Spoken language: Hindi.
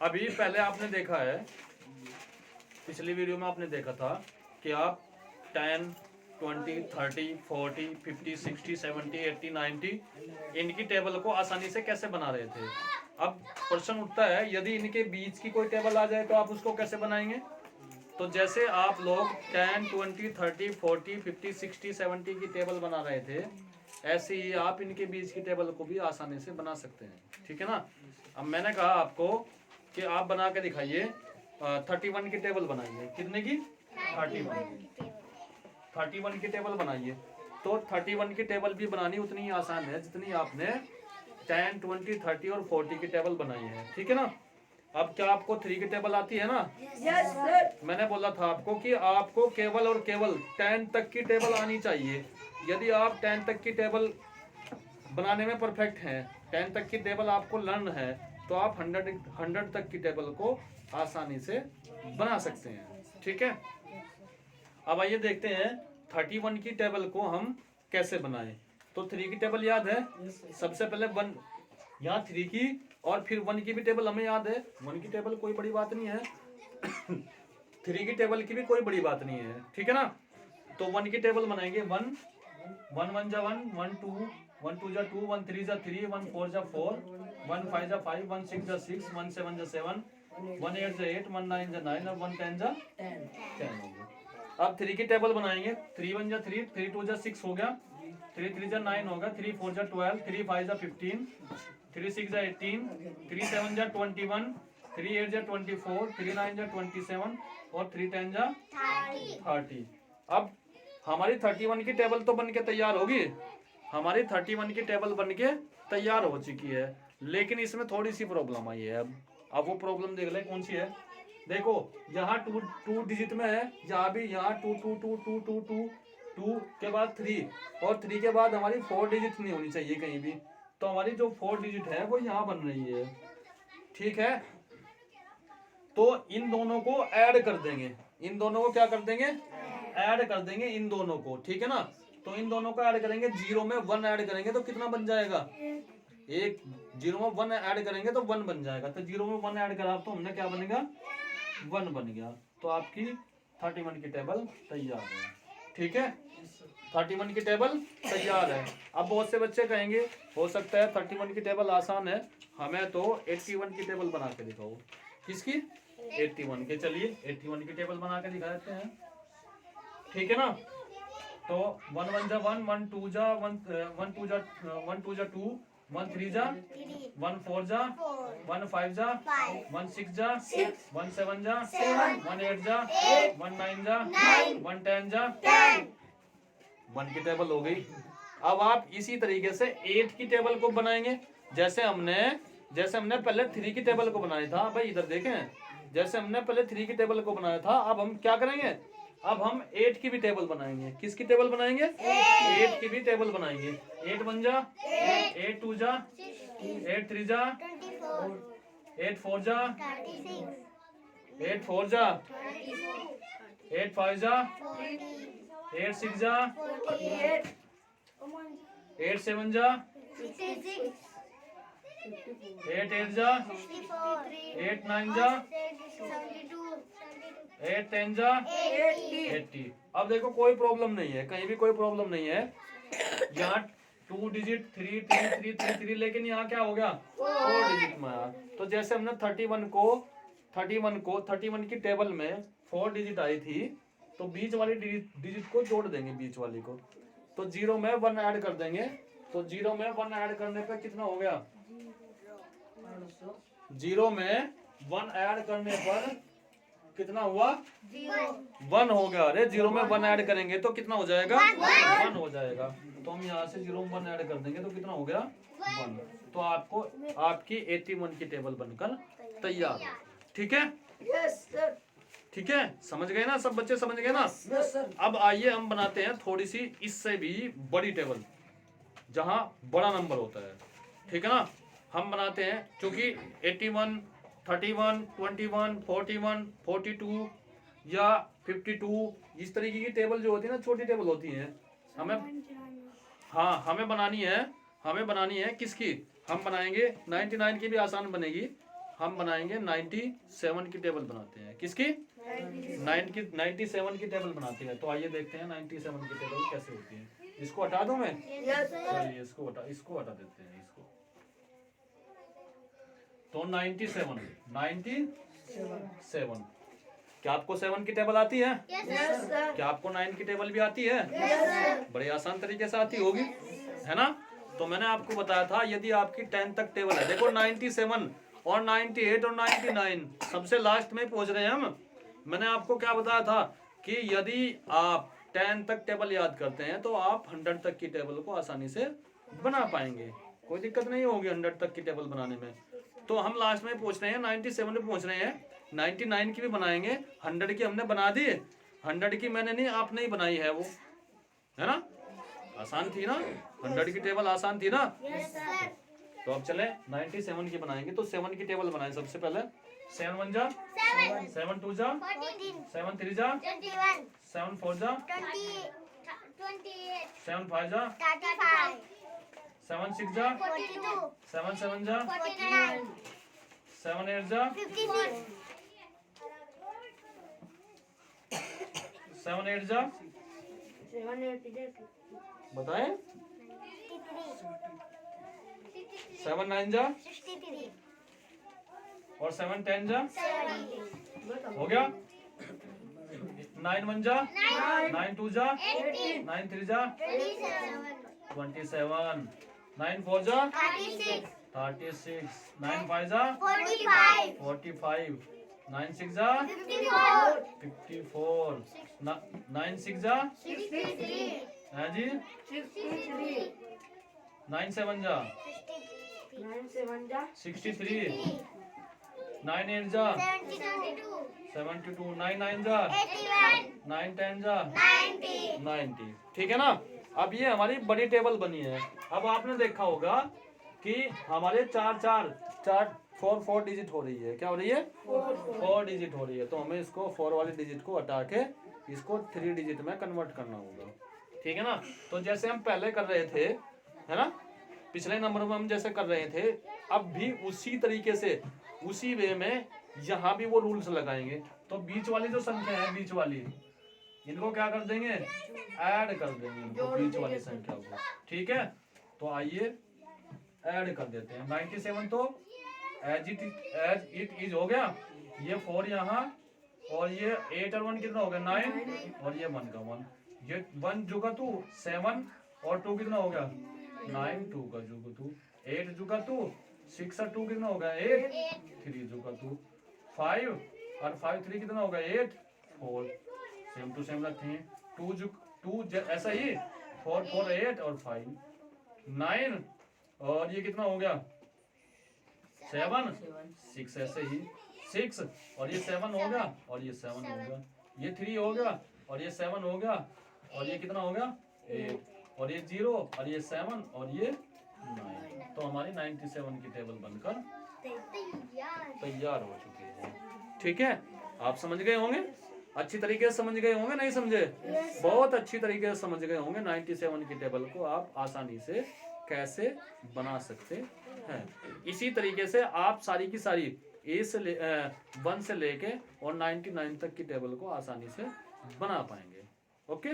अभी पहले आपने देखा है, पिछली वीडियो में आपने देखा था कि आप 10, 20, 30, 40, 50, 60, 70, 80, 90 इनकी टेबल को आसानी से कैसे बना रहे थे। अब प्रश्न उठता है, यदि इनके बीच की कोई टेबल आ जाए तो आप उसको कैसे बनाएंगे। तो जैसे आप लोग 10, 20, 30, 40, 50, 60, 70 की टेबल बना रहे थे, ऐसे ही आप इनके बीच की टेबल को भी आसानी से बना सकते हैं। ठीक है ना। अब मैंने कहा आपको कि आप बना के दिखाइए, 31 की टेबल बनाइए। कितने की? 31 की टेबल बनाइए। तो 31 की टेबल भी बनानी उतनी ही आसान है जितनी आपने 10, 20, 30 और 40 की टेबल बनाई है। ठीक है ना। अब क्या आपको 3 की टेबल आती है ना? Yes sir. मैंने बोला था आपको कि आपको केवल और केवल 10 तक की टेबल आनी चाहिए। यदि आप 10 तक की टेबल बनाने में परफेक्ट हैं, 10 तक की टेबल आपको लर्न है, तो आप 100 तक की टेबल को आसानी से बना सकते हैं। ठीक है। अब आइए देखते हैं 31 की टेबल को हम कैसे बनाएं। तो 3 की टेबल याद है। सबसे पहले 1 यहाँ 3 की और फिर 1 की भी टेबल हमें याद है। 1 की टेबल कोई बड़ी बात नहीं है 3 की टेबल की भी कोई बड़ी बात नहीं है। ठीक है ना। तो 1 की टेबल बनाएंगे। 1 1 जा 1, 1 2, 1 2 जा 2, 1 3 जा 3, 1 4 जा 4, 1 5 जा 5, 1 6 जा 6, 1 7 जा 7, 1 8 जा 8, 1 9 जा 9 और 1 10 जा 10 हो गया। अब 3 की टेबल बनाएंगे। 3 1 जा 3, 3 2 जा 6 हो गया, 3 3 जा 9 होगा, 3 4 जा 12, 3 5 जा 15, 3 6 जा 18, 3 7 जा 21, 3 8 जा 24, 3 9 जा 27 और 3 10 जा 30। अब हमारी 31 की टेबल तो बनके तैयार होगी। हमारी 31 की टेबल बनके तैयार हो चुकी है, लेकिन इसमें थोड़ी सी प्रॉब्लम आई है। अब वो प्रॉब्लम देख ले कौन सी है। देखो यहाँ टू डिजिट में है, यहाँ भी यहाँ 2 2 2 2 2 2 2 के बाद 3 और 3 के बाद हमारी 4 डिजिट नहीं होनी चाहिए कहीं भी। तो हमारी जो 4 डिजिट है वो यहाँ बन रही है। ठीक है। तो इन दोनों को ऐड कर देंगे। इन दोनों को क्या कर देंगे? ऐड कर देंगे इन दोनों को। ठीक है ना। तो इन दोनों को ऐड करेंगे, 0 में 1 ऐड करेंगे तो कितना बन जाएगा? एक 0 में 1 ऐड करेंगे तो 1 बन जाएगा। तो 0 में 1 ऐड करा तो हमने क्या बनेगा? 1 बन गया। तो आपकी 31 की टेबल तैयार है। ठीक है। 31 की टेबल तैयार है। अब बहुत से बच्चे कहेंगे हो सकता है 31 की टेबल आसान है, हमें तो 81 की टेबल बना के दिखाओ। किसकी? 81 के। चलिए 81 की टेबल बना के दिखा देते हैं। ठीक है ना। तो 1 1 जा 1, 1 2 जा 1 2 जा 1 2 जा 2, 1 3 जा 1 4 जा 1 5 जा 1 6 जा 1 7 जा 1 8 जा 1 9 जा 1 10 जा 1 की टेबल हो गई। अब आप इसी तरीके से 8 की टेबल को बनाएंगे। जैसे हमने पहले 3 की टेबल को बनाया था। भाई इधर देखें, जैसे हमने पहले 3 की टेबल को बनाया था, अब हम क्या करेंगे? अब हम 8 की भी टेबल बनाएंगे। किसकी टेबल बनाएंगे? 8 की भी टेबल बनाएंगे। 8 1 जा 8 2 जा 8 3 जा 8 4 जा 8 4 जा 8 5 जा 8 6 जा 8 7 जा 8 8 जा 8 9 जा 8 10 जा 80। अब देखो कोई प्रॉब्लम नहीं है, कहीं भी कोई प्रॉब्लम नहीं है। यहाँ 2 डिजिट 3 3 3 3 3, लेकिन यहाँ क्या हो गया? 4 डिजिट में आया। तो जैसे हमने 31 की टेबल में 4 डिजिट आई थी, तो बीच वाली डिजिट को जोड़ देंगे, बीच वाली को। तो 0 में 1 ऐड कर देंगे। तो 0 में 1 ऐड करने पर कितना हो गया? 0 में 1 ऐड करने पर कितना हुआ? 1 हो गया। अरे 0 में 1 ऐड करेंगे तो कितना हो जाएगा? 1 हो जाएगा। तो हम यहाँ से 0 में 1 ऐड कर देंगे तो कितना हो गया? 1। तो आपको आपकी 81 की टेबल बनकर तैयार है। ठीक है। Yes sir. ठीक है, समझ गए ना? सब बच्चे समझ गए ना? Yes sir. अब आइए हम बनाते हैं थोड़ी सी इससे भी बड़ी टेबल, जहां बड़ा नंबर होता है। ठीक है ना। हम बनाते हैं, क्योंकि 81, 31, 21, 41, 42 या 52 इस तरीके की टेबल जो होती है ना, छोटी टेबल होती है। हमें बनानी है किसकी? हम बनाएंगे 99 की भी आसान बनेगी। हम बनाएंगे 97 की टेबल बनाते हैं। किसकी? 97 की टेबल बनाते हैं। तो आइए देखते हैं 97 की टेबल कैसे होती है। इसको हटा दूं मैं? Yes, sir. चलिए इसको हटा देते हैं इसको। तो 97 क्या आपको 7 की टेबल आती है? Yes, sir. क्या आपको 9 की टेबल भी आती है? Yes, sir. बड़े आसान तरीके से आती होगी, है ना? तो मैंने आपको बताया था यदि आपकी 10 तक टेबल है, देखो 97 और 98 और 99 सबसे लास्ट में पहुंच रहे हैं हम। मैंने आपको क्या बताया था कि यदि आप 10 तक टेबल याद करते हैं तो आप 100 तक की टेबल को आसानी से बना पाएंगे, कोई दिक्कत नहीं होगी 100 तक की टेबल बनाने में। तो हम लास्ट में पहुंच रहे हैं 97 में पहुंच रहे हैं, 99 की भी बनाएंगे, 100 की हमने बना दी, 100 की मैंने नहीं आपने ही बनाई है वो, है ना? आसान थी ना? 100 की टेबल आसान थी ना? Yes, sir. तो अब चले 97 की बनाएंगे। तो 7 की टेबल बनाएं सबसे पहले। 7 1 जा, 7 2 जा, 7 3 जा, 7 4 जा, 7 5 जा, 7 6 जा, 7 7 जा, 7 8 जा, 7 8 जा, 7 8 बताएं। 7 9 जा और 7 10 जा, हो गया? 9 1 जा, 9 2 जा, 9 3 जा, 27, 9 4 जा, 36, 9 5 जा, 45, 9 6 जा, 54, 9 6 जा, है जी, 9 7 जा, 9 7 जा 63, 9 8 जा, 72, 9 9 जा, 9 10 जा, 90। ठीक है ना? अब ये हमारी बड़ी टेबल बनी है। अब आपने देखा होगा कि हमारे 4 डिजिट हो रही है। क्या हो रही है? 4 डिजिट हो रही है। तो हमें इसको 4 वाली डिजिट को हटा के इसको 3 डिजिट में कन्वर्ट करना होगा। ठीक है ना? तो जैसे हम पहले कर रहे थे, है ना, पिछले नंबर में हम जैसे कर रहे थे, अब भी उसी तरीके से उसी वे में यहाँ भी वो रूल्स लगाएंगे। तो बीच वाली जो संख्या है, बीच वाली, इनको क्या कर देंगे? ऐड कर देंगे इनको, बीच वाली संख्या को। ठीक है? तो आइए ऐड कर देते हैं। 97 तो एज इट इज हो गया, ये 4 यहाँ, और ये 8 और 1 कितना हो गया? 9, और ये 1 का 1, ये 1 जो का 2 7 और 2 कितना हो गया? 9, 2 का जो का 2 8 जो का 2 6 और 2 कितना हो गया? 8, 3 जो का 2 5 और 5 3 कितना हो गया? 8 4, सेम टू सेम रखते हैं। 2 जो 2 ऐसा ही 4 4 8 और 5 9, और ये कितना हो गया? 7 6 ऐसे ही 6, और ये 7 हो गया, और ये 7 हो गया, ये 3 हो गया, और ये 7 हो गया, और ये कितना हो गया? 8, और ये 0, और ये 7, और ये 9। तो हमारी 97 की टेबल बनकर तैयार हो चुकी है। ठीक है? आप समझ गए होंगे, अच्छी तरीके से समझ गए होंगे, नहीं समझे? बहुत अच्छी तरीके से समझ गए होंगे 97 की टेबल को आप आसानी से कैसे बना सकते हैं। इसी तरीके से आप सारी की सारी 1 से लेके और 99 तक की टेबल को आसानी से बना पाएंगे। ओके?